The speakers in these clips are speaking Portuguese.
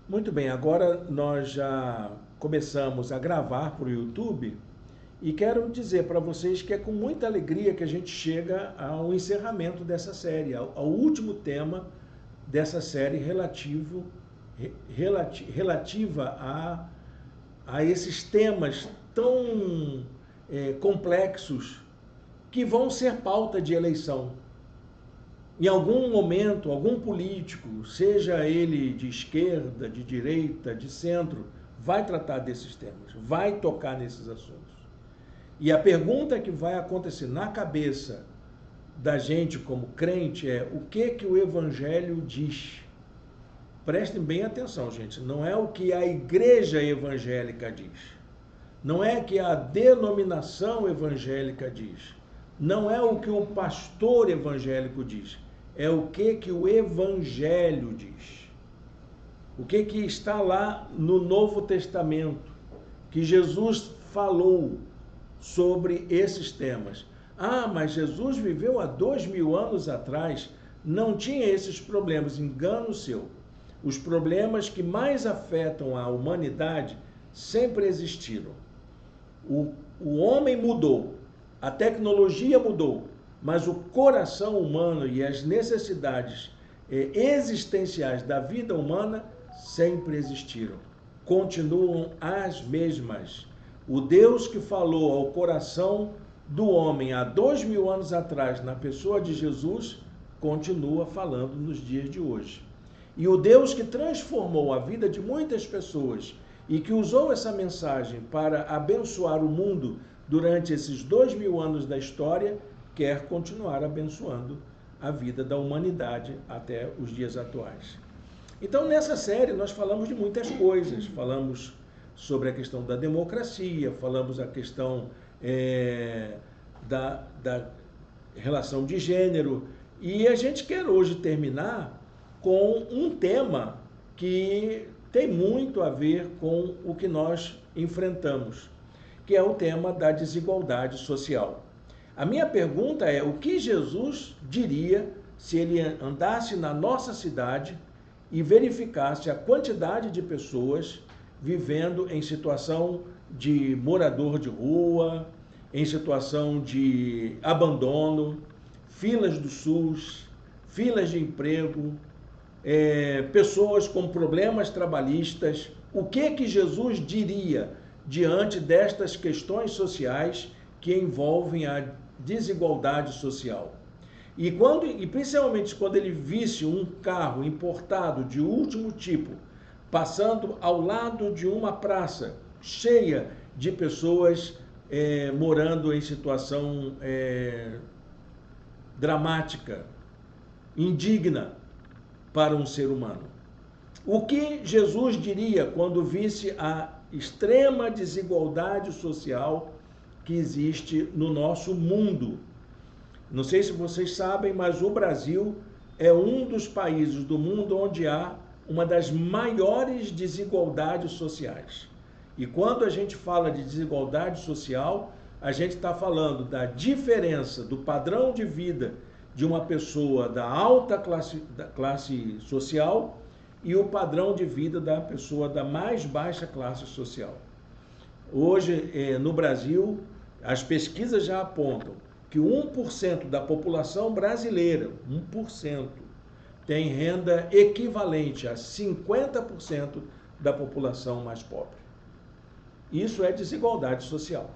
Muito bem, agora nós já começamos a gravar para o YouTube e quero dizer para vocês que é com muita alegria que a gente chega ao encerramento dessa série, ao último tema dessa série relativa a esses temas tão complexos que vão ser pauta de eleição. Em algum momento, algum político, seja ele de esquerda, de direita, de centro, vai tratar desses temas, vai tocar nesses assuntos. E a pergunta que vai acontecer na cabeça da gente como crente é: o que o Evangelho diz? Prestem bem atenção, gente, não é o que a igreja evangélica diz, não é o que a denominação evangélica diz, não é o que o pastor evangélico diz, é o que o Evangelho diz. O que está lá no Novo Testamento, que Jesus falou sobre esses temas. Ah, mas Jesus viveu há 2000 anos atrás, não tinha esses problemas. Engano seu. Os problemas que mais afetam a humanidade sempre existiram. O homem mudou, a tecnologia mudou, mas o coração humano e as necessidades existenciais da vida humana sempre existiram, continuam as mesmas. O Deus que falou ao coração do homem há 2000 anos atrás, na pessoa de Jesus, continua falando nos dias de hoje. E o Deus que transformou a vida de muitas pessoas e que usou essa mensagem para abençoar o mundo durante esses 2000 anos da história, quer continuar abençoando a vida da humanidade até os dias atuais. Então, nessa série, nós falamos de muitas coisas. Falamos sobre a questão da democracia, falamos a questão da relação de gênero. E a gente quer hoje terminar com um tema que tem muito a ver com o que nós enfrentamos, que é o tema da desigualdade social. A minha pergunta é: o que Jesus diria se ele andasse na nossa cidade e verificasse a quantidade de pessoas vivendo em situação de morador de rua, em situação de abandono, filas do SUS, filas de emprego, pessoas com problemas trabalhistas? O que Jesus diria diante destas questões sociais que envolvem a desigualdade social? E principalmente quando ele visse um carro importado de último tipo passando ao lado de uma praça cheia de pessoas morando em situação dramática, indigna para um ser humano. O que Jesus diria quando visse a extrema desigualdade social que existe no nosso mundo? Não sei se vocês sabem, mas o Brasil é um dos países do mundo onde há uma das maiores desigualdades sociais. E quando a gente fala de desigualdade social, a gente está falando da diferença do padrão de vida de uma pessoa da alta classe social e o padrão de vida da pessoa da mais baixa classe social. Hoje, no Brasil, as pesquisas já apontam que 1% da população brasileira, 1%, tem renda equivalente a 50% da população mais pobre. Isso é desigualdade social.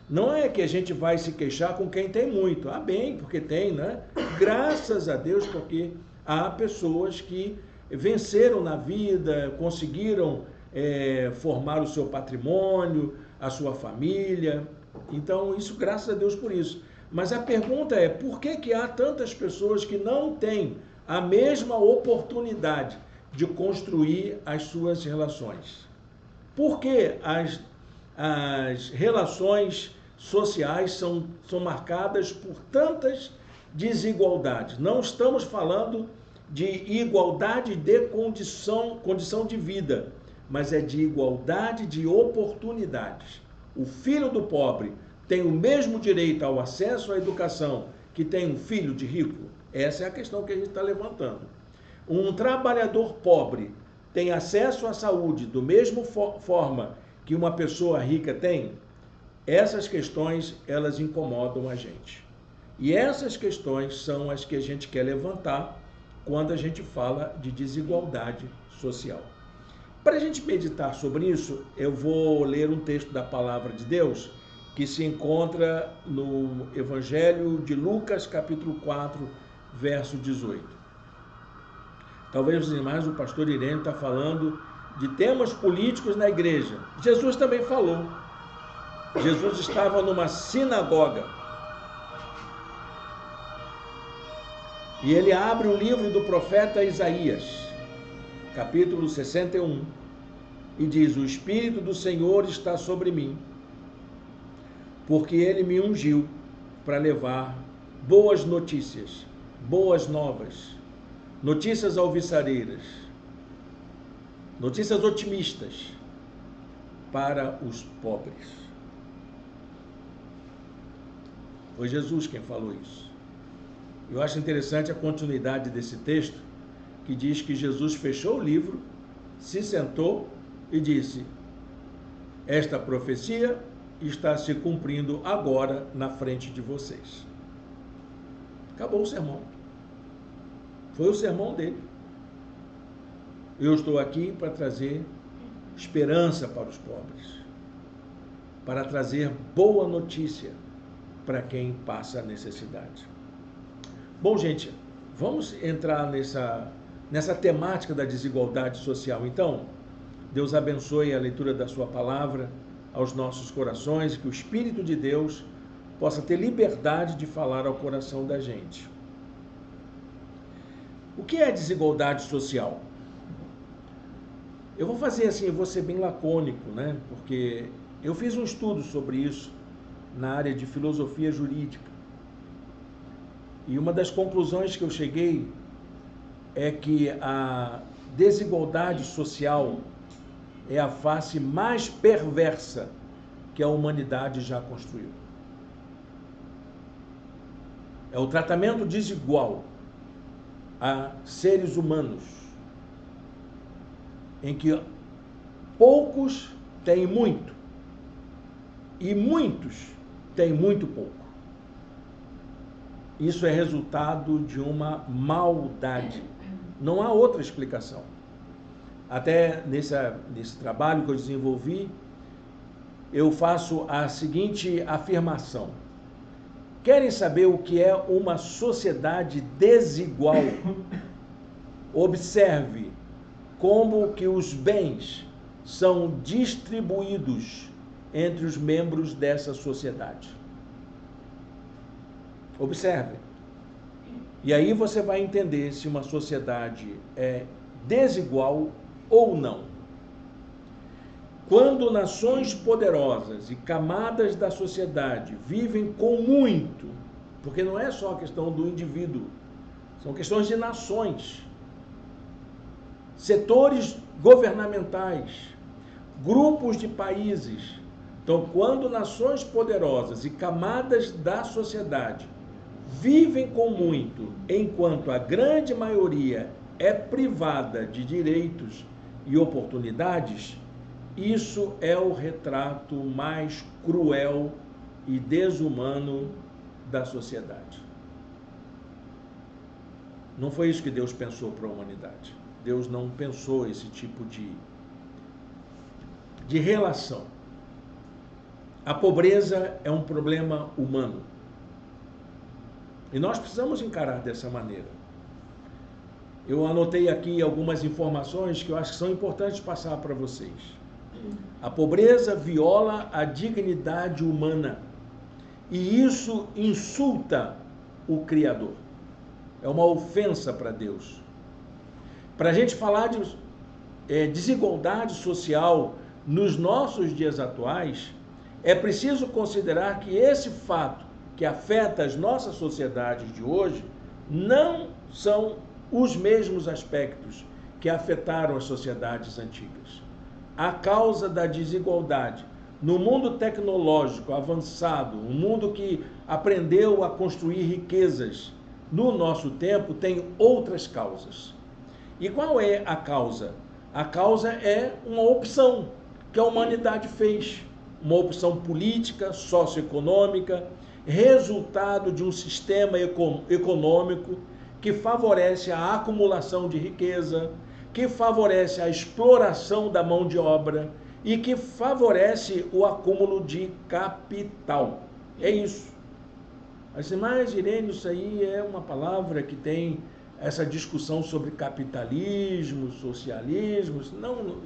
Não é que a gente vai se queixar com quem tem muito. Ah, bem, porque tem, né? Graças a Deus, porque há pessoas que venceram na vida, conseguiram formar o seu patrimônio, a sua família. Então, isso, graças a Deus por isso. Mas a pergunta é: por que há tantas pessoas que não têm a mesma oportunidade de construir as suas relações? Por que as relações sociais são marcadas por tantas desigualdades? Não estamos falando de igualdade de condição de vida, mas é de igualdade de oportunidades. O filho do pobre tem o mesmo direito ao acesso à educação que tem um filho de rico? Essa é a questão que a gente está levantando. Um trabalhador pobre tem acesso à saúde do mesmo forma que uma pessoa rica tem, essas questões, elas incomodam a gente. E essas questões são as que a gente quer levantar quando a gente fala de desigualdade social. Para a gente meditar sobre isso, eu vou ler um texto da Palavra de Deus que se encontra no Evangelho de Lucas, capítulo 4, verso 18. Talvez os irmãos, o pastor Irene está falando de temas políticos na igreja. Jesus também falou. Jesus estava numa sinagoga e ele abre o livro do profeta Isaías, capítulo 61, e diz: o Espírito do Senhor está sobre mim, porque ele me ungiu para levar boas notícias, boas novas, notícias alvissareiras, notícias otimistas para os pobres. Foi Jesus quem falou isso. Eu acho interessante a continuidade desse texto, que diz que Jesus fechou o livro, se sentou e disse: esta profecia está se cumprindo agora na frente de vocês. Acabou o sermão. Foi o sermão dele. Eu estou aqui para trazer esperança para os pobres, para trazer boa notícia para quem passa necessidade. Bom, gente, vamos entrar nessa temática da desigualdade social. Então, Deus abençoe a leitura da sua palavra aos nossos corações e que o Espírito de Deus possa ter liberdade de falar ao coração da gente. O que é desigualdade social? Eu vou fazer assim, eu vou ser bem lacônico, né? Porque eu fiz um estudo sobre isso na área de filosofia jurídica. E uma das conclusões que eu cheguei é que a desigualdade social é a face mais perversa que a humanidade já construiu. É o tratamento desigual a seres humanos, em que poucos têm muito e muitos têm muito pouco. Isso é resultado de uma maldade. Não há outra explicação. Até nesse trabalho que eu desenvolvi, eu faço a seguinte afirmação: querem saber o que é uma sociedade desigual? Observe como que os bens são distribuídos entre os membros dessa sociedade. Observe. E aí você vai entender se uma sociedade é desigual ou não. Quando nações poderosas e camadas da sociedade vivem com muito, porque não é só a questão do indivíduo, são questões de nações, setores governamentais, grupos de países. Então, quando nações poderosas e camadas da sociedade vivem com muito, enquanto a grande maioria é privada de direitos e oportunidades, isso é o retrato mais cruel e desumano da sociedade. Não foi isso que Deus pensou para a humanidade. Deus não pensou esse tipo de relação. A pobreza é um problema humano. E nós precisamos encarar dessa maneira. Eu anotei aqui algumas informações que eu acho que são importantes passar para vocês. A pobreza viola a dignidade humana e isso insulta o Criador. É uma ofensa para Deus. Para a gente falar de desigualdade social nos nossos dias atuais, é preciso considerar que esse fato que afeta as nossas sociedades de hoje não são os mesmos aspectos que afetaram as sociedades antigas. A causa da desigualdade no mundo tecnológico avançado, um mundo que aprendeu a construir riquezas no nosso tempo, tem outras causas. E qual é a causa? A causa é uma opção que a humanidade fez, uma opção política, socioeconômica, resultado de um sistema econômico que favorece a acumulação de riqueza, que favorece a exploração da mão de obra e que favorece o acúmulo de capital. É isso. Mas, Irene, isso aí é uma palavra que tem essa discussão sobre capitalismo, socialismo. Não,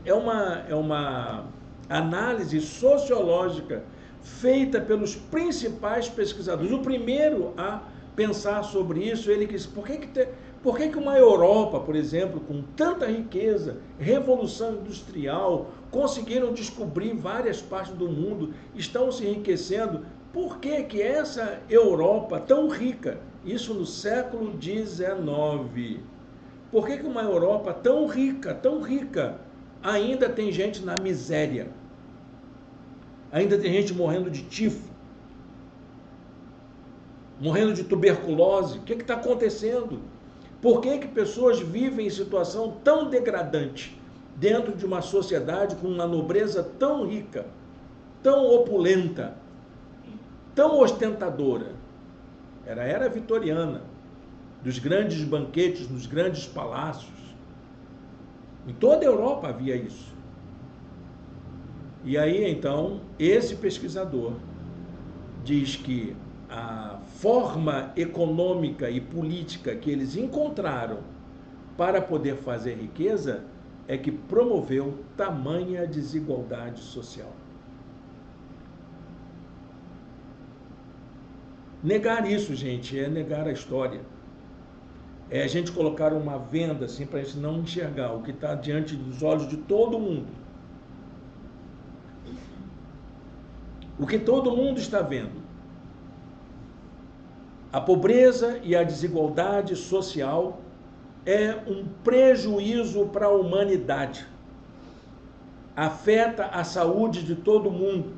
é uma análise sociológica feita pelos principais pesquisadores. O primeiro a pensar sobre isso, ele disse, por que uma Europa, por exemplo, com tanta riqueza, revolução industrial, conseguiram descobrir várias partes do mundo, estão se enriquecendo? Por que essa Europa tão rica, isso no século XIX, por que uma Europa tão rica, ainda tem gente na miséria? Ainda tem gente morrendo de tifo, morrendo de tuberculose. O que está acontecendo? Por que pessoas vivem em situação tão degradante dentro de uma sociedade com uma nobreza tão rica, tão opulenta, tão ostentadora? Era a era vitoriana, dos grandes banquetes, nos grandes palácios. Em toda a Europa havia isso. E aí, então, esse pesquisador diz que a forma econômica e política que eles encontraram para poder fazer riqueza é que promoveu tamanha desigualdade social. Negar isso, gente, é negar a história. É a gente colocar uma venda assim para a gente não enxergar o que está diante dos olhos de todo mundo. O que todo mundo está vendo. A pobreza e a desigualdade social é um prejuízo para a humanidade. Afeta a saúde de todo mundo.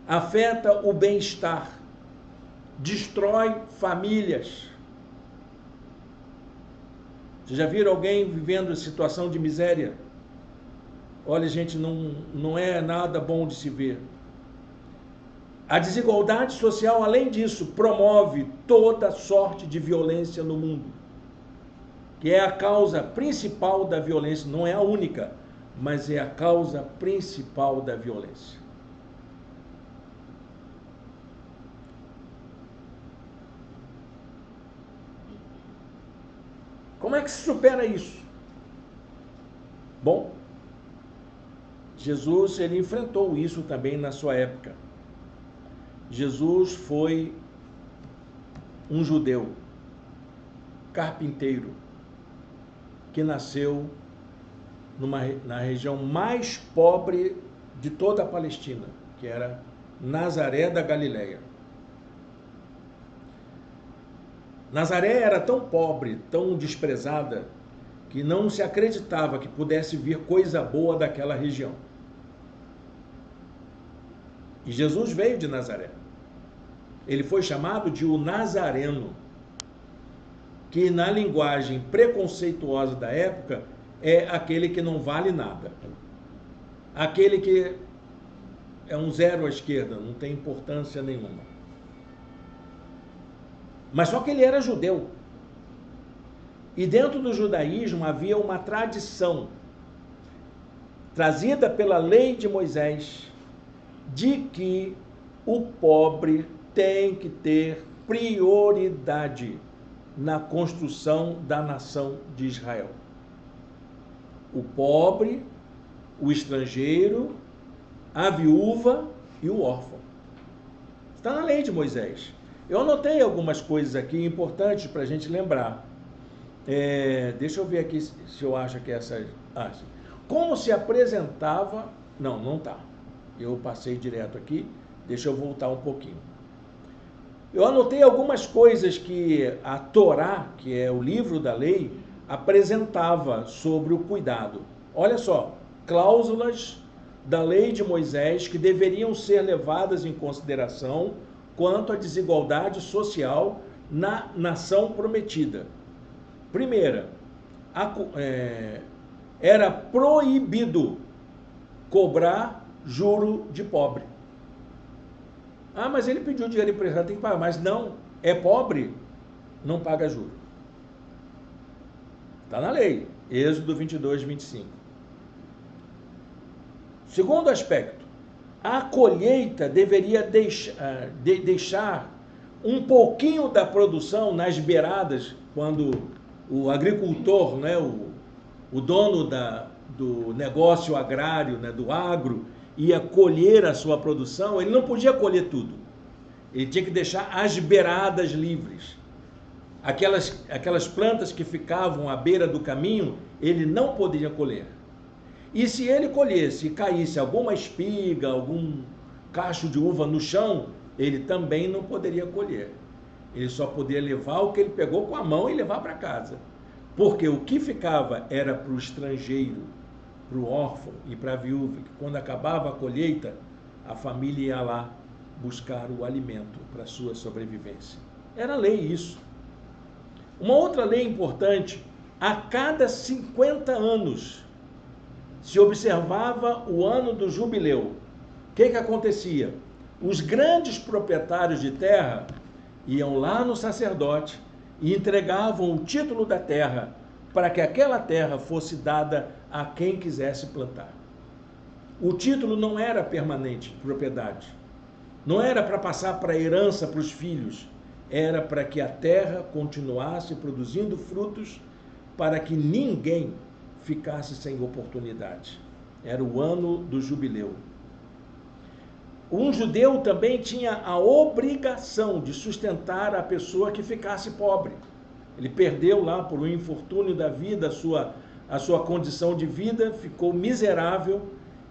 Afeta o bem-estar. Destrói famílias. Vocês já viram alguém vivendo em situação de miséria? Olha, gente, não é nada bom de se ver. A desigualdade social, além disso, promove toda sorte de violência no mundo, que é a causa principal da violência. Não é a única, mas é a causa principal da violência. Como é que se supera isso? Bom, Jesus ele enfrentou isso também na sua época. Jesus foi um judeu, carpinteiro, que nasceu na região mais pobre de toda a Palestina, que era Nazaré da Galileia. Nazaré era tão pobre, tão desprezada, que não se acreditava que pudesse vir coisa boa daquela região. E Jesus veio de Nazaré. Ele foi chamado de o Nazareno, que na linguagem preconceituosa da época é aquele que não vale nada. Aquele que é um zero à esquerda, não tem importância nenhuma. Mas só que ele era judeu. E dentro do judaísmo havia uma tradição trazida pela lei de Moisés de que o pobre tem que ter prioridade na construção da nação de Israel. O pobre, o estrangeiro, a viúva e o órfão. Está na lei de Moisés. Eu anotei algumas coisas aqui importantes para a gente lembrar. Deixa eu ver aqui se eu acho que essa... Como se apresentava... Não está. Eu passei direto aqui. Deixa eu voltar um pouquinho. Eu anotei algumas coisas que a Torá, que é o livro da lei, apresentava sobre o cuidado. Olha só, cláusulas da lei de Moisés que deveriam ser levadas em consideração quanto à desigualdade social na nação prometida. Primeira, era proibido cobrar juro de pobre. Ah, mas ele pediu dinheiro emprestado, tem que pagar. Mas não, é pobre, não paga juro. Está na lei, Êxodo 22, 25. Segundo aspecto, a colheita deveria deixar um pouquinho da produção nas beiradas, quando o agricultor, né, o dono do negócio agrário, né, do agro, ia colher a sua produção, ele não podia colher tudo. Ele tinha que deixar as beiradas livres. Aquelas plantas que ficavam à beira do caminho, ele não poderia colher. E se ele colhesse e caísse alguma espiga, algum cacho de uva no chão, ele também não poderia colher. Ele só poderia levar o que ele pegou com a mão e levar para casa. Porque o que ficava era para o estrangeiro, para o órfão e para a viúva, que quando acabava a colheita, a família ia lá buscar o alimento para a sua sobrevivência. Era lei isso. Uma outra lei importante, a cada 50 anos se observava o ano do jubileu. O que acontecia? Os grandes proprietários de terra iam lá no sacerdote e entregavam o título da terra para que aquela terra fosse dada a quem quisesse plantar. O título não era permanente, propriedade. Não era para passar para herança para os filhos. Era para que a terra continuasse produzindo frutos para que ninguém ficasse sem oportunidade. Era o ano do jubileu. Um judeu também tinha a obrigação de sustentar a pessoa que ficasse pobre. Ele perdeu lá por um infortúnio da vida a sua condição de vida, ficou miserável.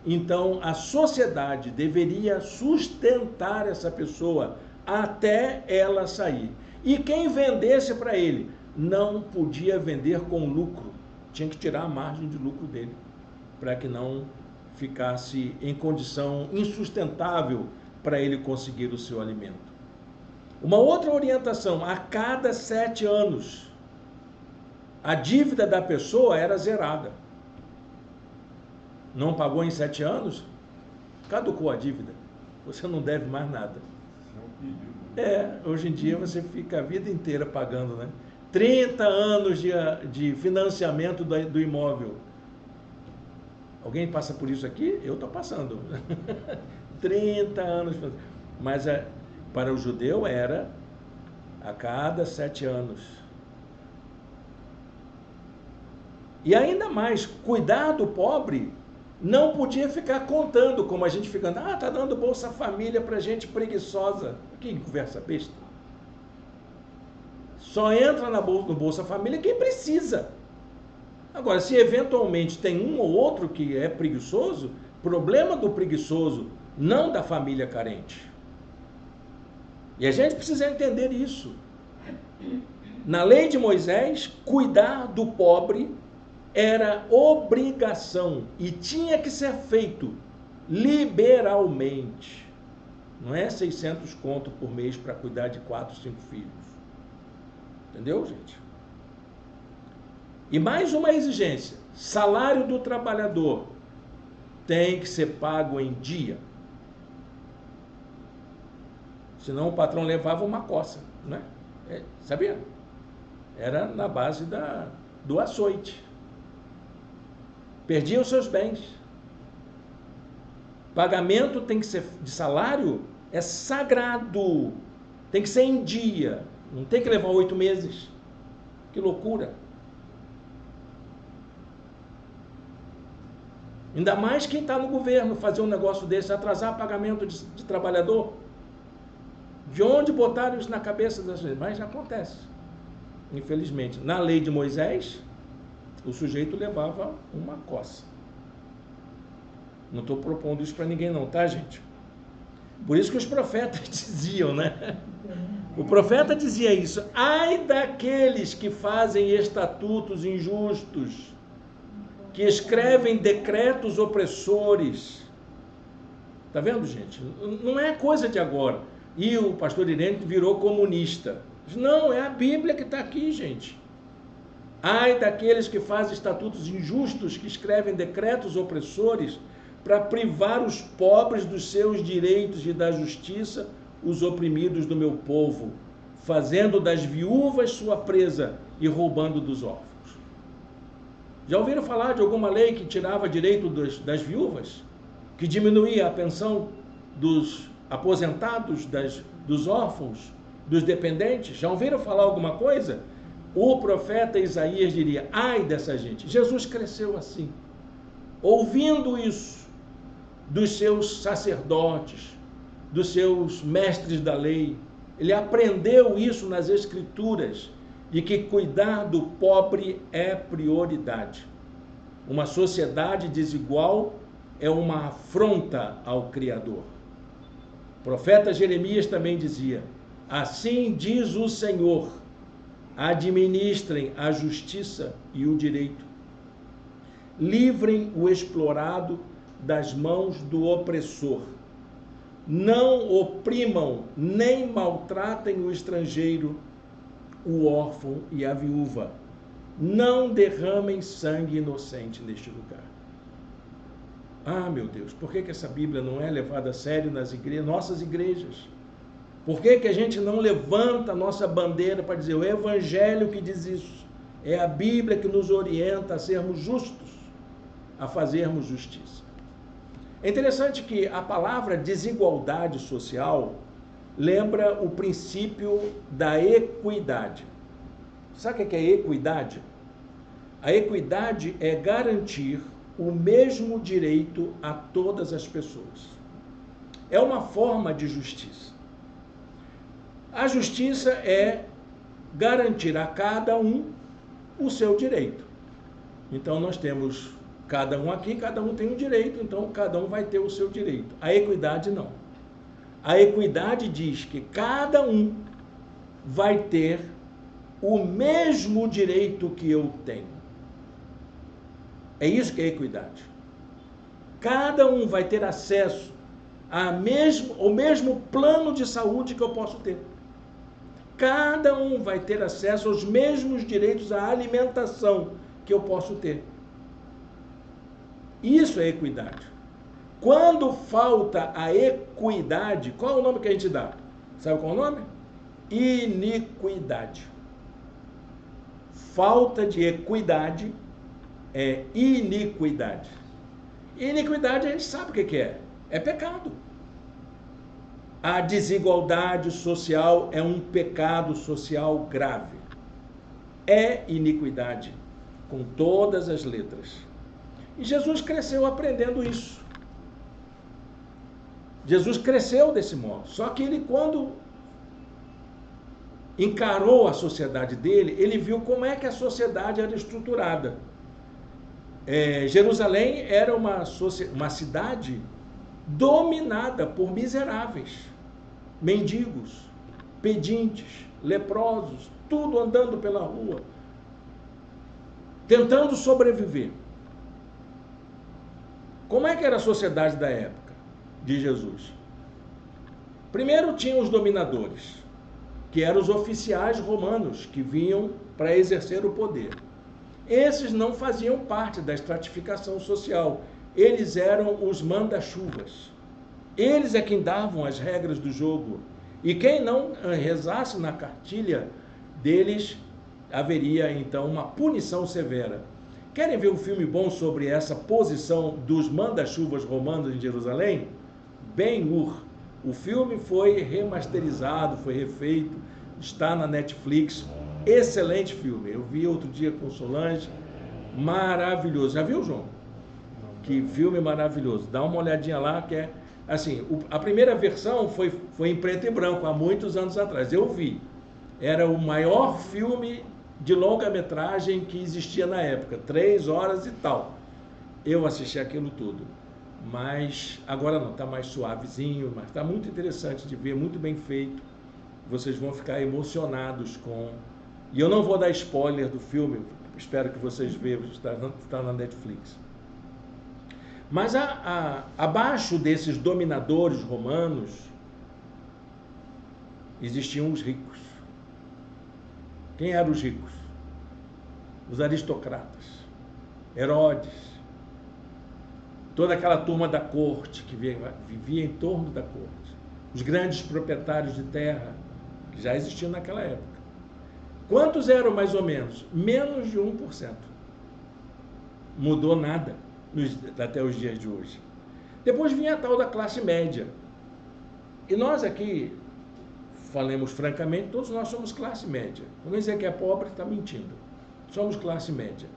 Então a sociedade deveria sustentar essa pessoa até ela sair. E quem vendesse para ele não podia vender com lucro, tinha que tirar a margem de lucro dele, para que não ficasse em condição insustentável para ele conseguir o seu alimento. Uma outra orientação, a cada 7 anos, a dívida da pessoa era zerada. Não pagou em 7 anos, caducou a dívida, você não deve mais nada. Hoje em dia você fica a vida inteira pagando, né? 30 anos de financiamento do imóvel. Alguém passa por isso aqui? Eu estou passando. 30 anos. Mas para o judeu era a cada 7 anos. E ainda mais, cuidar do pobre não podia ficar contando, como a gente fica, tá dando Bolsa Família para gente preguiçosa. Que conversa besta. Só entra no Bolsa Família quem precisa. Agora, se eventualmente tem um ou outro que é preguiçoso, problema do preguiçoso, não da família carente. E a gente precisa entender isso. Na lei de Moisés, cuidar do pobre era obrigação e tinha que ser feito liberalmente. Não é 600 conto por mês para cuidar de 4, 5 filhos. Entendeu, gente? E mais uma exigência, salário do trabalhador tem que ser pago em dia. Senão o patrão levava uma coça, né? Sabia? Era na base do açoite. Perdia os seus bens. Pagamento tem que ser de salário, é sagrado. Tem que ser em dia. Não tem que levar 8 meses. Que loucura. Ainda mais quem está no governo, fazer um negócio desse, atrasar pagamento de trabalhador. De onde botaram isso na cabeça das pessoas? Mas acontece, infelizmente. Na lei de Moisés, o sujeito levava uma coça. Não estou propondo isso para ninguém não, tá, gente? Por isso que os profetas diziam, né? O profeta dizia isso. Ai daqueles que fazem estatutos injustos, que escrevem decretos opressores. Tá vendo, gente? Não é coisa de agora. E o pastor Irene virou comunista. Não, é a Bíblia que está aqui, gente. Ai daqueles que fazem estatutos injustos, que escrevem decretos opressores para privar os pobres dos seus direitos e da justiça, os oprimidos do meu povo, fazendo das viúvas sua presa e roubando dos órfãos. Já ouviram falar de alguma lei que tirava direito das viúvas? Que diminuía a pensão dos aposentados, dos órfãos, dos dependentes? Já ouviram falar alguma coisa? O profeta Isaías diria: ai dessa gente. Jesus cresceu assim, ouvindo isso dos seus sacerdotes, dos seus mestres da lei. Ele aprendeu isso nas Escrituras, de que cuidar do pobre é prioridade. Uma sociedade desigual é uma afronta ao Criador. O profeta Jeremias também dizia: assim diz o Senhor, administrem a justiça e o direito, livrem o explorado das mãos do opressor, não oprimam nem maltratem o estrangeiro, o órfão e a viúva, não derramem sangue inocente neste lugar. Ah, meu Deus, por que essa Bíblia não é levada a sério nas nossas igrejas? Por que a gente não levanta a nossa bandeira para dizer: o Evangelho que diz isso? É a Bíblia que nos orienta a sermos justos, a fazermos justiça. É interessante que a palavra desigualdade social lembra o princípio da equidade. Sabe o que é equidade? A equidade é garantir o mesmo direito a todas as pessoas. É uma forma de justiça. A justiça é garantir a cada um o seu direito. Então nós temos cada um aqui, cada um tem um direito, então cada um vai ter o seu direito. A equidade não. A equidade diz que cada um vai ter o mesmo direito que eu tenho. É isso que é equidade. Cada um vai ter acesso ao mesmo plano de saúde que eu posso ter. Cada um vai ter acesso aos mesmos direitos à alimentação que eu posso ter. Isso é equidade. Quando falta a equidade, qual é o nome que a gente dá? Sabe qual é o nome? Iniquidade. Falta de equidade é iniquidade. Iniquidade a gente sabe o que é. É pecado. A desigualdade social é um pecado social grave. É iniquidade, com todas as letras. E Jesus cresceu aprendendo isso. Jesus cresceu desse modo. Só que ele, quando encarou a sociedade dele, ele viu como é que a sociedade era estruturada. Jerusalém era uma cidade dominada por miseráveis, mendigos, pedintes, leprosos, tudo andando pela rua, tentando sobreviver. Como é que era a sociedade da época de Jesus? Primeiro tinham os dominadores, que eram os oficiais romanos que vinham para exercer o poder. Esses não faziam parte da estratificação social, eles eram os manda-chuvas. Eles é quem davam as regras do jogo. E quem não rezasse na cartilha deles, haveria então uma punição severa. Querem ver um filme bom sobre essa posição dos manda-chuvas romanos em Jerusalém? Ben-Hur. O filme foi remasterizado, foi refeito, está na Netflix. Excelente filme. Eu vi outro dia com Solange. Maravilhoso. Já viu, João? Que filme maravilhoso. Dá uma olhadinha lá, que é assim, a primeira versão foi em preto e branco, há muitos anos atrás. Eu vi. Era o maior filme de longa-metragem que existia na época. 3 horas e tal. Eu assisti aquilo tudo. Mas agora não, está mais suavezinho, mas está muito interessante de ver, muito bem feito. Vocês vão ficar emocionados com... E eu não vou dar spoiler do filme, espero que vocês vejam, está na Netflix. Mas abaixo desses dominadores romanos, existiam os ricos. Quem eram os ricos? os aristocratas, Herodes, toda aquela turma da corte que vivia em torno da corte, os grandes proprietários de terra, que já existiam naquela época. Quantos eram mais ou menos? Menos de 1%. Mudou nada até os dias de hoje. Depois vinha a tal da classe média. E nós aqui, falemos francamente, todos nós somos classe média. Quando dizer que é pobre, está mentindo. Somos classe média.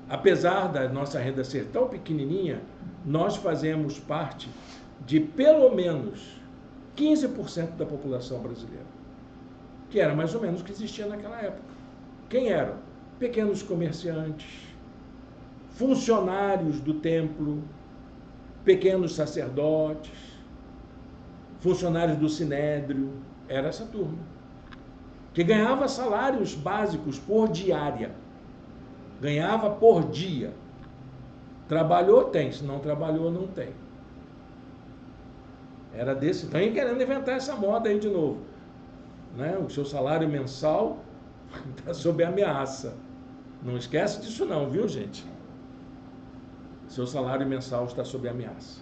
Apesar da nossa renda ser tão pequenininha, nós fazemos parte de pelo menos 15% da população brasileira, que era mais ou menos o que existia naquela época. Quem eram? Pequenos comerciantes, funcionários do templo, pequenos sacerdotes, funcionários do sinédrio, era essa turma, que ganhava salários básicos por diária, ganhava por dia. Trabalhou, tem, se não trabalhou, não tem. Era desse, estão querendo inventar essa moda aí de novo, né? O seu salário mensal está sob ameaça. Não esquece disso não, viu, gente? Seu salário mensal está sob ameaça.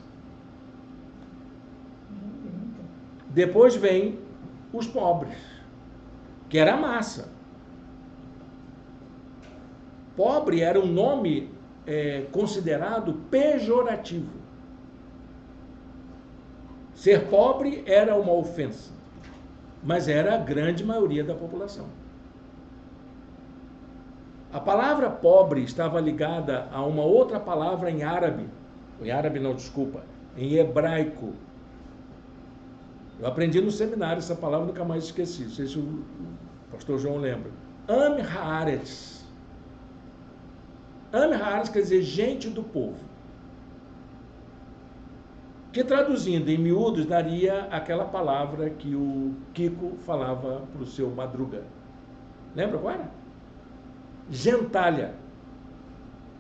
Depois vem os pobres, que era a massa. Pobre era um nome considerado pejorativo. Ser pobre era uma ofensa, mas era a grande maioria da população. A palavra pobre estava ligada a uma outra palavra em árabe. Em hebraico. Eu aprendi no seminário essa palavra, nunca mais esqueci. Não sei se o pastor João lembra. Am Haaretz. Am Haaretz quer dizer gente do povo. Que traduzindo em miúdos daria aquela palavra que o Kiko falava para o seu Madruga. Lembra qual era? Gentalha.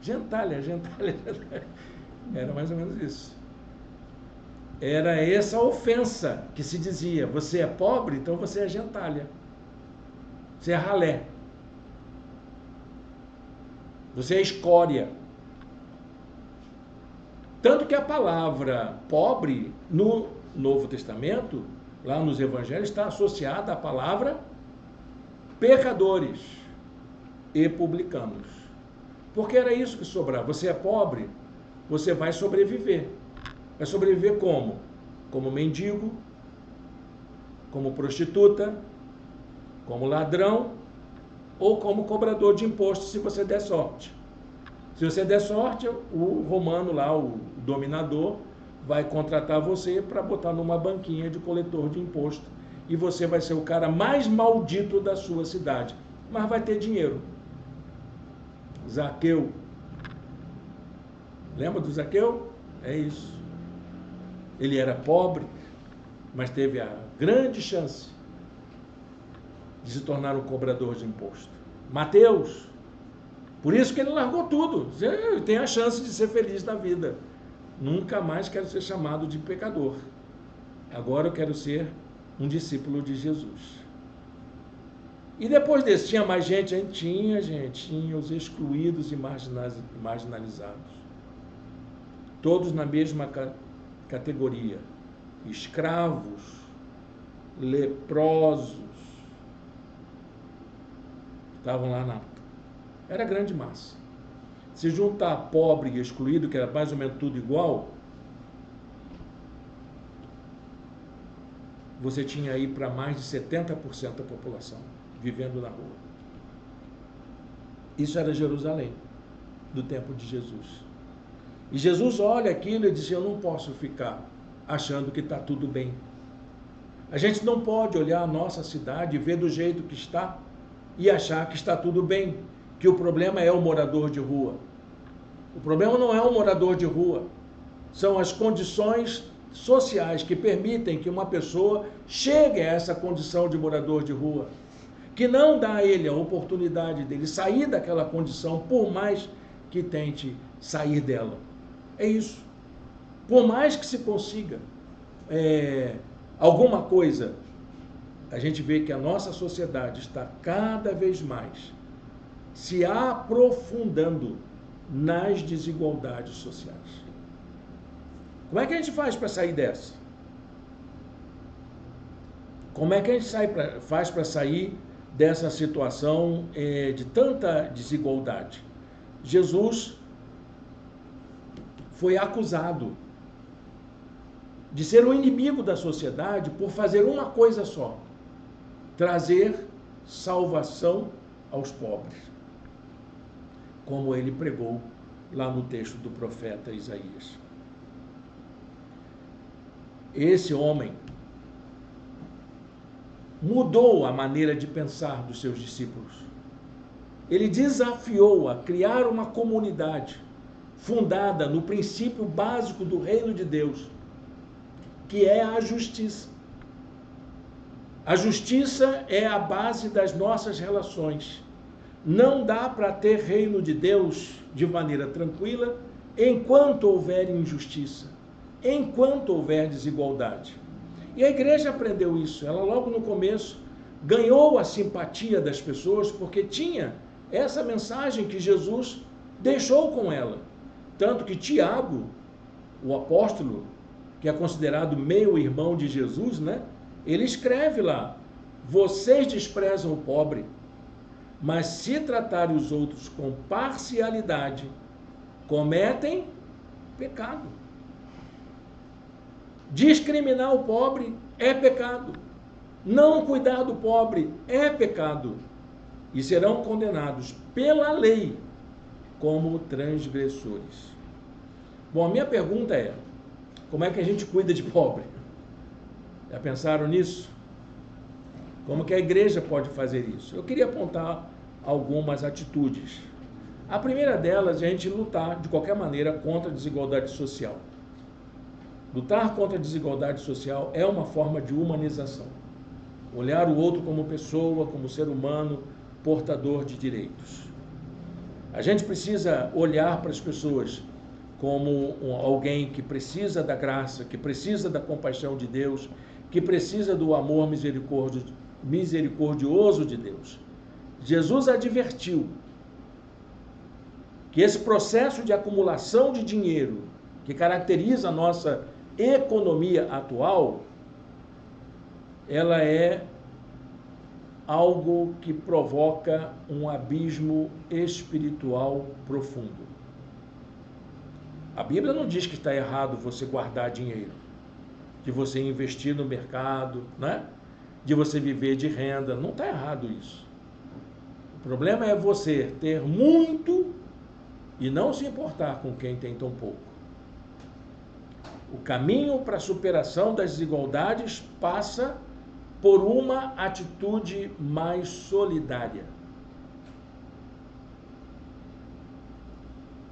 Gentalha. Era mais ou menos isso. Era essa ofensa que se dizia: você é pobre, então você é gentalha. Você é ralé. Você é escória. Tanto que a palavra pobre, no Novo Testamento, lá nos Evangelhos, está associada à palavra pecadores e publicanos. Porque era isso que sobrava. Você é pobre, você vai sobreviver. Vai sobreviver como? Como mendigo, como prostituta, como ladrão ou como cobrador de impostos, se você der sorte. Se você der sorte, o romano lá, o dominador, vai contratar você para botar numa banquinha de coletor de imposto. E você vai ser o cara mais maldito da sua cidade. Mas vai ter dinheiro. Zaqueu. Lembra do Zaqueu? É isso. Ele era pobre, mas teve a grande chance de se tornar um cobrador de imposto. Mateus. Por isso que ele largou tudo. Ele tem a chance de ser feliz na vida. Nunca mais quero ser chamado de pecador. Agora eu quero ser um discípulo de Jesus. E depois desse, tinha mais gente? Tinha os excluídos e marginalizados. Todos na mesma categoria. Escravos, leprosos. Estavam lá na... Era grande massa. Se juntar pobre e excluído, que era mais ou menos tudo igual, você tinha aí para mais de 70% da população vivendo na rua. Isso era Jerusalém, do tempo de Jesus. E Jesus olha aquilo e diz: eu não posso ficar achando que está tudo bem. A gente não pode olhar a nossa cidade e ver do jeito que está e achar que está tudo bem, que o problema é o morador de rua. O problema não é o morador de rua, são as condições sociais que permitem que uma pessoa chegue a essa condição de morador de rua, que não dá a ele a oportunidade dele sair daquela condição, por mais que tente sair dela. É isso. Por mais que se consiga alguma coisa, a gente vê que a nossa sociedade está cada vez mais se aprofundando nas desigualdades sociais. Como é que a gente faz para sair dessa? Como é que a gente faz para sair dessa situação de tanta desigualdade? Jesus foi acusado de ser um inimigo da sociedade por fazer uma coisa só: trazer salvação aos pobres, como ele pregou lá no texto do profeta Isaías. Esse homem mudou a maneira de pensar dos seus discípulos. Ele desafiou a criar uma comunidade fundada no princípio básico do reino de Deus, que é a justiça. A justiça é a base das nossas relações. Não dá para ter reino de Deus de maneira tranquila enquanto houver injustiça, enquanto houver desigualdade. E a igreja aprendeu isso. Ela logo no começo ganhou a simpatia das pessoas porque tinha essa mensagem que Jesus deixou com ela. Tanto que Tiago, o apóstolo, que é considerado meio-irmão de Jesus, né? Ele escreve lá: vocês desprezam o pobre, mas se tratarem os outros com parcialidade, cometem pecado. Discriminar o pobre é pecado. Não cuidar do pobre é pecado. E serão condenados pela lei como transgressores. Bom, a minha pergunta é: como é que a gente cuida de pobre? Já pensaram nisso? Como que a igreja pode fazer isso? Eu queria apontar algumas atitudes. A primeira delas é a gente lutar, de qualquer maneira, contra a desigualdade social. Lutar contra a desigualdade social é uma forma de humanização. Olhar o outro como pessoa, como ser humano, portador de direitos. A gente precisa olhar para as pessoas como alguém que precisa da graça, que precisa da compaixão de Deus, que precisa do amor misericordioso de Deus. Jesus advertiu que esse processo de acumulação de dinheiro que caracteriza a nossa economia atual, ela é algo que provoca um abismo espiritual profundo. A Bíblia não diz que está errado você guardar dinheiro, de você investir no mercado, né? De você viver de renda. Não está errado isso. O problema é você ter muito e não se importar com quem tem tão pouco. O caminho para a superação das desigualdades passa por uma atitude mais solidária.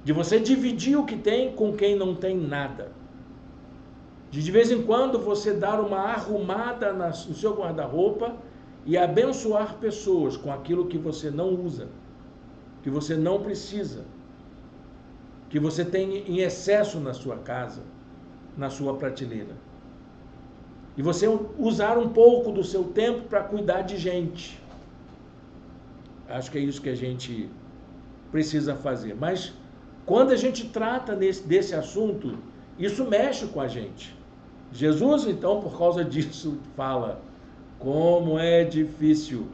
De você dividir o que tem com quem não tem nada. De vez em quando você dar uma arrumada no seu guarda-roupa e abençoar pessoas com aquilo que você não usa, que você não precisa, que você tem em excesso na sua casa, na sua prateleira. E você usar um pouco do seu tempo para cuidar de gente. Acho que é isso que a gente precisa fazer. Mas quando a gente trata desse assunto, isso mexe com a gente. Jesus, então, por causa disso, fala: como é difícil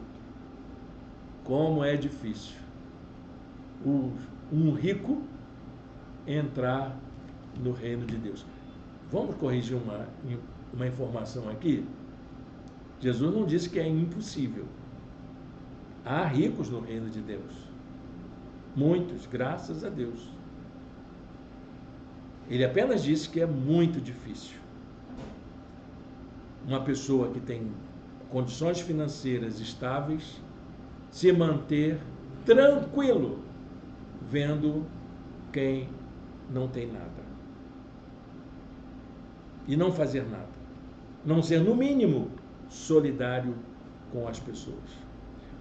um rico entrar no reino de Deus. Vamos corrigir uma informação aqui? Jesus não disse que é impossível. Há ricos no reino de Deus. Muitos, graças a Deus. Ele apenas disse que é muito difícil uma pessoa que tem condições financeiras estáveis se manter tranquilo vendo quem não tem nada. E não fazer nada. Não ser, no mínimo, solidário com as pessoas.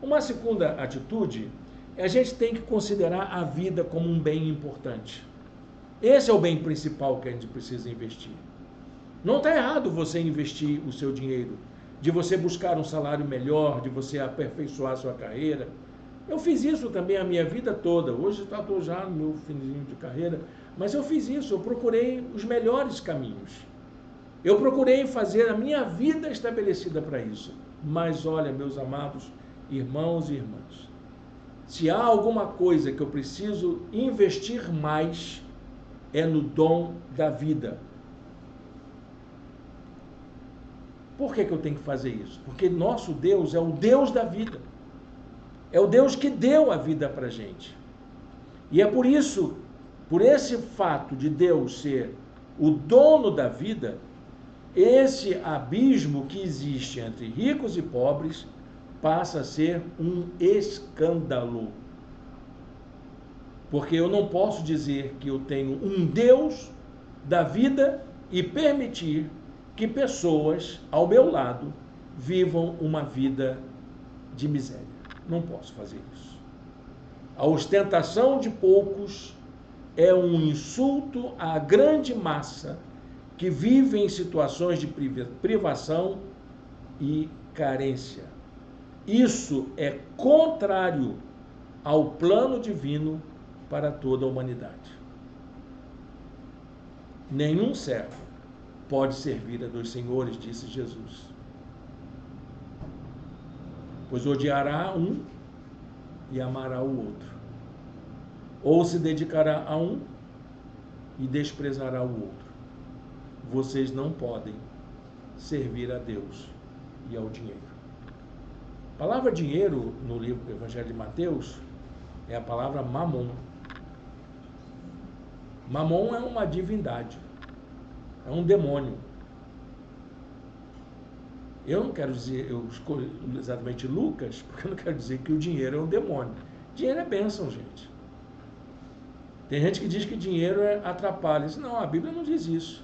Uma segunda atitude é a gente tem que considerar a vida como um bem importante. Esse é o bem principal que a gente precisa investir. Não está errado você investir o seu dinheiro, de você buscar um salário melhor, de você aperfeiçoar a sua carreira. Eu fiz isso também a minha vida toda. Hoje estou já no meu finzinho de carreira, mas eu fiz isso, eu procurei os melhores caminhos. Eu procurei fazer a minha vida estabelecida para isso. Mas olha, meus amados irmãos e irmãs, se há alguma coisa que eu preciso investir mais, é no dom da vida. Por que eu tenho que fazer isso? Porque nosso Deus é o Deus da vida. É o Deus que deu a vida para a gente. E é por isso, por esse fato de Deus ser o dono da vida, esse abismo que existe entre ricos e pobres passa a ser um escândalo. Porque eu não posso dizer que eu tenho um Deus da vida e permitir que pessoas ao meu lado vivam uma vida de miséria. Não posso fazer isso. A ostentação de poucos é um insulto à grande massa que vive em situações de privação e carência. Isso é contrário ao plano divino para toda a humanidade. Nenhum servo pode servir a dois senhores, disse Jesus. Pois odiará um e amará o outro. Ou se dedicará a um e desprezará o outro. Vocês não podem servir a Deus e ao dinheiro. A palavra dinheiro no livro do Evangelho de Mateus é a palavra mamon. Mamon é uma divindade, é um demônio. Eu não quero dizer, eu escolhi exatamente Lucas, porque eu não quero dizer que o dinheiro é um demônio. Dinheiro é bênção, gente. Tem gente que diz que dinheiro atrapalha. Não, a Bíblia não diz isso.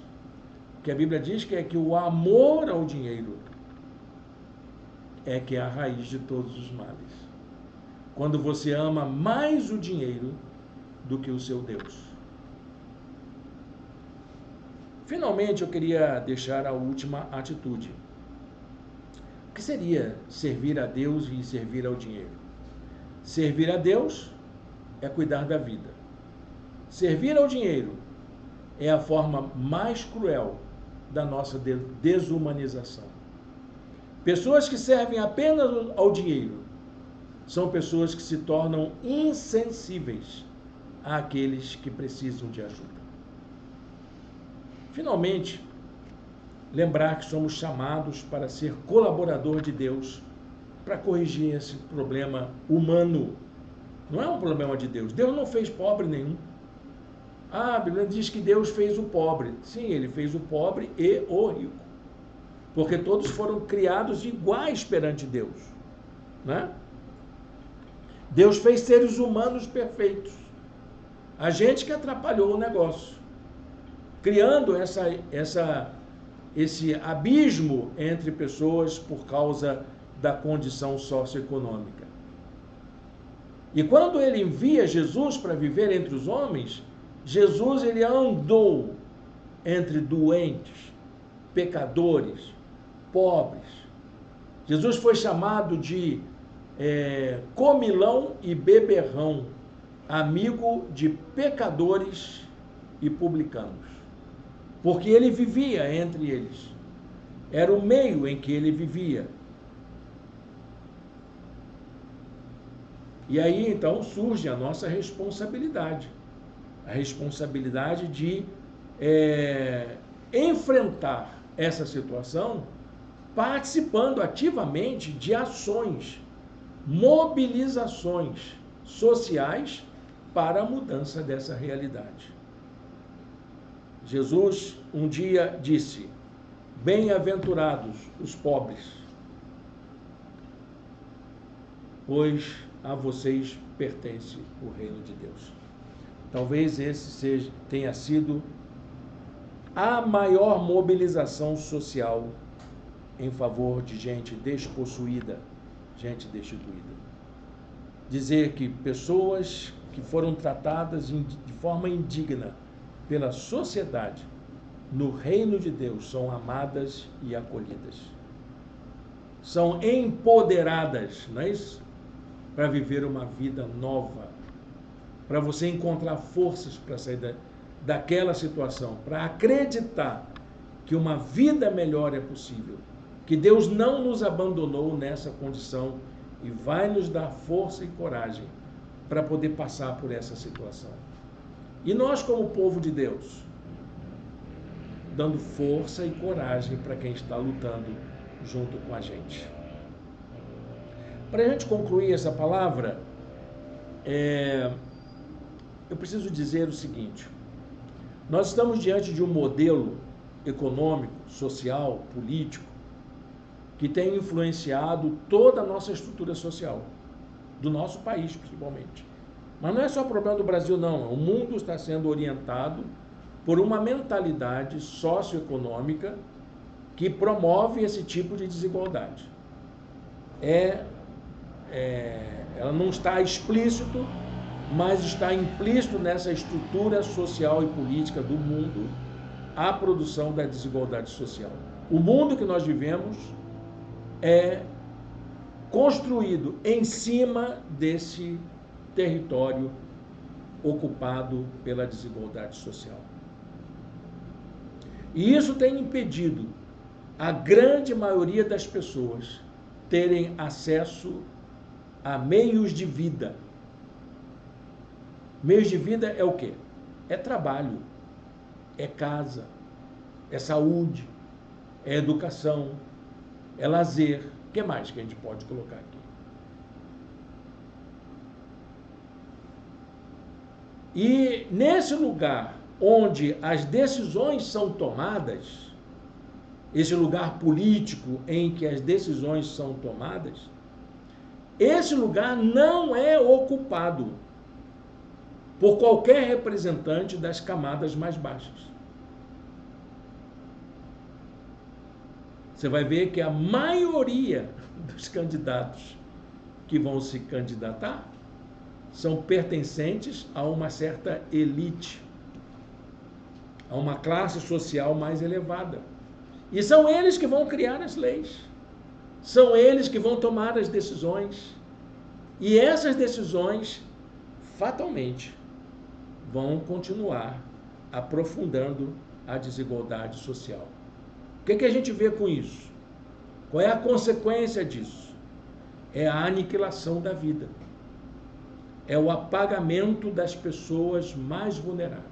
O que a Bíblia diz que é que o amor ao dinheiro é que é a raiz de todos os males. Quando você ama mais o dinheiro do que o seu Deus. Finalmente, eu queria deixar a última atitude. O que seria servir a Deus e servir ao dinheiro? Servir a Deus é cuidar da vida. Servir ao dinheiro é a forma mais cruel da nossa desumanização. Pessoas que servem apenas ao dinheiro são pessoas que se tornam insensíveis àqueles que precisam de ajuda. Finalmente, lembrar que somos chamados para ser colaborador de Deus para corrigir esse problema humano. Não é um problema de Deus. Deus não fez pobre nenhum. A Bíblia diz que Deus fez o pobre. Sim, ele fez o pobre e o rico. Porque todos foram criados iguais perante Deus. Né? Deus fez seres humanos perfeitos. A gente que atrapalhou o negócio. Criando esse abismo entre pessoas por causa da condição socioeconômica. E quando ele envia Jesus para viver entre os homens, Jesus ele andou entre doentes, pecadores, pobres. Jesus foi chamado de comilão e beberrão, amigo de pecadores e publicanos. Porque ele vivia entre eles. Era o meio em que ele vivia. E aí, então, surge a nossa responsabilidade. A responsabilidade de enfrentar essa situação participando ativamente de ações, mobilizações sociais para a mudança dessa realidade. Jesus um dia disse: bem-aventurados os pobres, pois a vocês pertence o reino de Deus. Talvez esse tenha sido a maior mobilização social em favor de gente despossuída, gente destituída. Dizer que pessoas que foram tratadas de forma indigna pela sociedade, no reino de Deus, são amadas e acolhidas. São empoderadas, não é isso? para viver uma vida nova, para você encontrar forças para sair daquela situação, para acreditar que uma vida melhor é possível, que Deus não nos abandonou nessa condição e vai nos dar força e coragem para poder passar por essa situação. E nós, como povo de Deus, dando força e coragem para quem está lutando junto com a gente. Para a gente concluir essa palavra, eu preciso dizer o seguinte: nós estamos diante de um modelo econômico, social, político, que tem influenciado toda a nossa estrutura social, do nosso país principalmente. Mas não é só problema do Brasil, não. O mundo está sendo orientado por uma mentalidade socioeconômica que promove esse tipo de desigualdade. Ela não está explícito, mas está implícito nessa estrutura social e política do mundo a produção da desigualdade social. O mundo que nós vivemos é construído em cima desse território ocupado pela desigualdade social. E isso tem impedido a grande maioria das pessoas terem acesso a meios de vida. Meios de vida é o quê? É trabalho, é casa, é saúde, é educação, é lazer. O que mais que a gente pode colocar aqui? E nesse lugar onde as decisões são tomadas, esse lugar político em que as decisões são tomadas, esse lugar não é ocupado por qualquer representante das camadas mais baixas. Você vai ver que a maioria dos candidatos que vão se candidatar são pertencentes a uma certa elite, a uma classe social mais elevada. E são eles que vão criar as leis, são eles que vão tomar as decisões. E essas decisões, fatalmente, vão continuar aprofundando a desigualdade social. O que a gente vê com isso? Qual é a consequência disso? É a aniquilação da vida. É o apagamento das pessoas mais vulneráveis.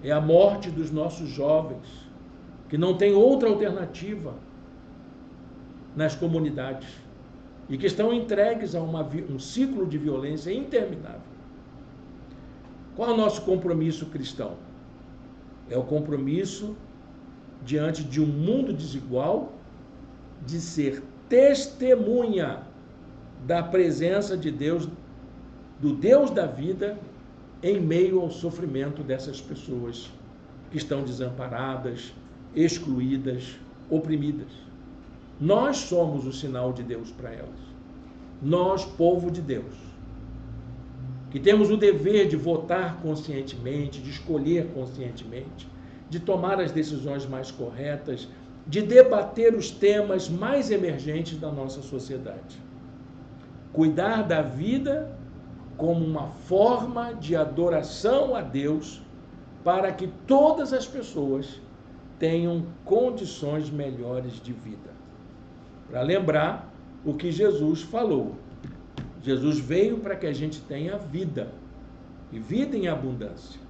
É a morte dos nossos jovens, que não tem outra alternativa nas comunidades e que estão entregues a um ciclo de violência interminável. Qual é o nosso compromisso cristão? É o compromisso diante de um mundo desigual de ser testemunha da presença de Deus, do Deus da vida, em meio ao sofrimento dessas pessoas que estão desamparadas, excluídas, oprimidas. Nós somos o sinal de Deus para elas. Nós, povo de Deus, que temos o dever de votar conscientemente, de escolher conscientemente, de tomar as decisões mais corretas, de debater os temas mais emergentes da nossa sociedade. Cuidar da vida como uma forma de adoração a Deus para que todas as pessoas tenham condições melhores de vida. Para lembrar o que Jesus falou. Jesus veio para que a gente tenha vida, e vida em abundância,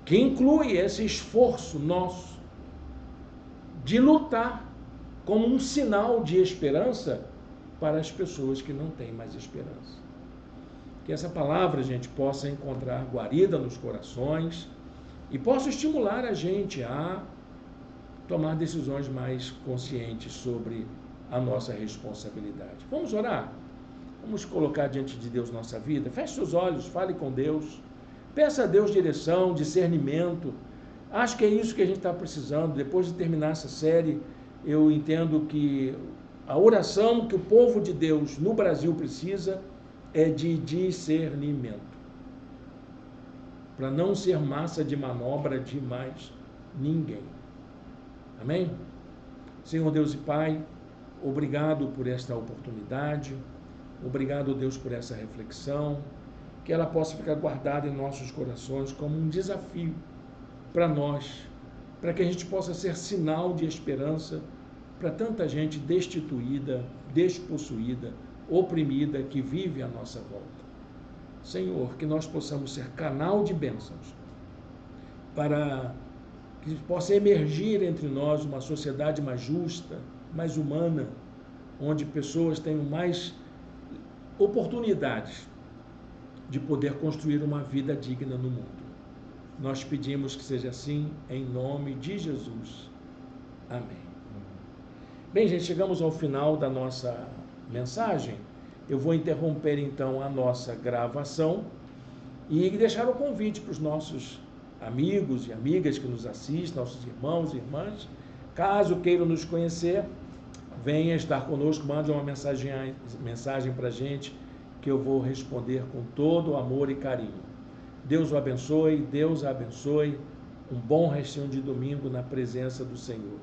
que inclui esse esforço nosso de lutar como um sinal de esperança para as pessoas que não têm mais esperança. Que essa palavra a gente possa encontrar guarida nos corações e possa estimular a gente a tomar decisões mais conscientes sobre a nossa responsabilidade. Vamos orar? Vamos colocar diante de Deus nossa vida? Feche seus olhos, fale com Deus, peça a Deus direção, discernimento. Acho que é isso que a gente está precisando. Depois de terminar essa série, eu entendo que a oração que o povo de Deus no Brasil precisa é de discernimento, para não ser massa de manobra de mais ninguém. Amém? Senhor Deus e Pai, obrigado por esta oportunidade, obrigado, Deus, por essa reflexão, que ela possa ficar guardada em nossos corações como um desafio para nós, para que a gente possa ser sinal de esperança para tanta gente destituída, despossuída, oprimida, que vive à nossa volta. Senhor, que nós possamos ser canal de bênçãos, para que possa emergir entre nós uma sociedade mais justa, mais humana, onde pessoas tenham mais oportunidades de poder construir uma vida digna no mundo. Nós pedimos que seja assim, em nome de Jesus. Amém. Bem, gente, chegamos ao final da nossa mensagem. Eu vou interromper, então, a nossa gravação e deixar o convite para os nossos amigos e amigas que nos assistem, nossos irmãos e irmãs. Caso queiram nos conhecer, venha estar conosco, mande uma mensagem para a gente, que eu vou responder com todo o amor e carinho. Deus o abençoe, Deus a abençoe. Um bom restinho de domingo na presença do Senhor.